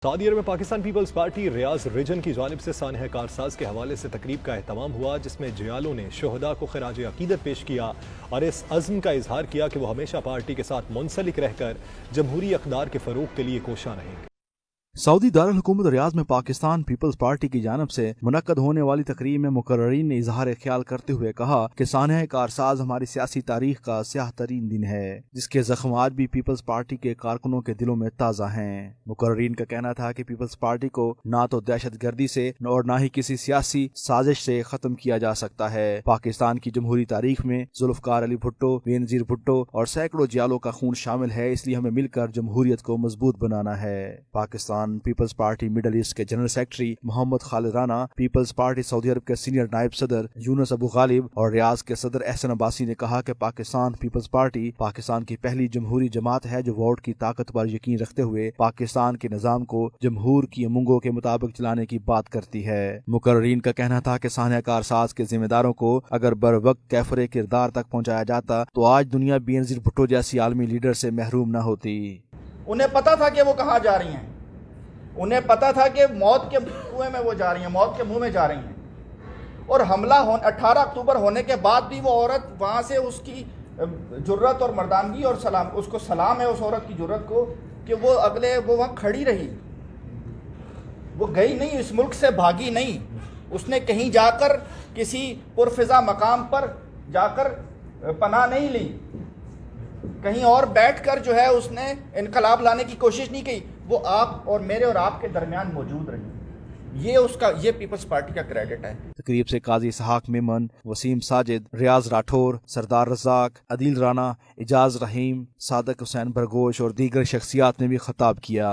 سعودی عرب میں پاکستان پیپلز پارٹی ریاض ریجن کی جانب سے سانحہ کارساز کے حوالے سے تقریب کا اہتمام ہوا، جس میں جیالوں نے شہداء کو خراج عقیدت پیش کیا اور اس عزم کا اظہار کیا کہ وہ ہمیشہ پارٹی کے ساتھ منسلک رہ کر جمہوری اقدار کے فروغ کے لیے کوشاں رہیں گے۔ سعودی دارالحکومت ریاض میں پاکستان پیپلز پارٹی کی جانب سے منعقد ہونے والی تقریب میں مقررین نے اظہار خیال کرتے ہوئے کہا کہ سانحہ کارساز ہماری سیاسی تاریخ کا سیاہ ترین دن ہے، جس کے زخم آج بھی پیپلز پارٹی کے کارکنوں کے دلوں میں تازہ ہیں۔ مقررین کا کہنا تھا کہ پیپلز پارٹی کو نہ تو دہشت گردی سے اور نہ ہی کسی سیاسی سازش سے ختم کیا جا سکتا ہے۔ پاکستان کی جمہوری تاریخ میں ذوالفقار علی بھٹو، بے نظیر بھٹو اور سینکڑوں جیالوں کا خون شامل ہے، اس لیے ہمیں مل کر جمہوریت کو مضبوط بنانا ہے۔ پاکستان پیپلز پارٹی مڈل ایسٹ کے جنرل سیکرٹری محمد خالد رانا، پیپلز پارٹی سعودی عرب کے سینئر نائب صدر یونس ابو غالب اور ریاض کے صدر احسن عباسی نے کہا کہ پاکستان پیپلز پارٹی پاکستان کی پہلی جمہوری جماعت ہے جو ووٹ کی طاقت پر یقین رکھتے ہوئے پاکستان کے نظام کو جمہور کی امنگوں کے مطابق چلانے کی بات کرتی ہے۔ مقررین کا کہنا تھا کہ سانحہ کارساز کے ذمہ داروں کو اگر بر وقت کیفر کردار تک پہنچایا جاتا تو آج دنیا بے نظیر بھٹو جیسی عالمی لیڈر سے محروم نہ ہوتی۔ انہیں پتا تھا کہ وہ کہاں جا رہی ہیں، انہیں پتا تھا کہ موت کے کنویں میں وہ جا رہی ہیں، موت کے منہ میں جا رہی ہیں، اور حملہ 18 اکتوبر ہونے کے بعد بھی وہ عورت وہاں سے، اس کی جرت اور مردانگی اور سلام، اس کو سلام ہے اس عورت کی جرت کو کہ وہ وہاں کھڑی رہی، وہ گئی نہیں، اس ملک سے بھاگی نہیں، اس نے کہیں جا کر کسی پرفضا مقام پر جا کر پناہ نہیں لی، کہیں اور بیٹھ کر جو ہے اس نے انقلاب لانے کی کوشش نہیں کی، وہ آپ اور میرے اور آپ کے درمیان موجود رہی۔ یہ پیپلز پارٹی کا کریڈٹ ہے۔ تقریب سے قاضی اسحاق میمن، وسیم ساجد، ریاض راٹھور، سردار رزاق، عدیل رانا، اجاز رحیم، صادق حسین برگوش اور دیگر شخصیات نے بھی خطاب کیا۔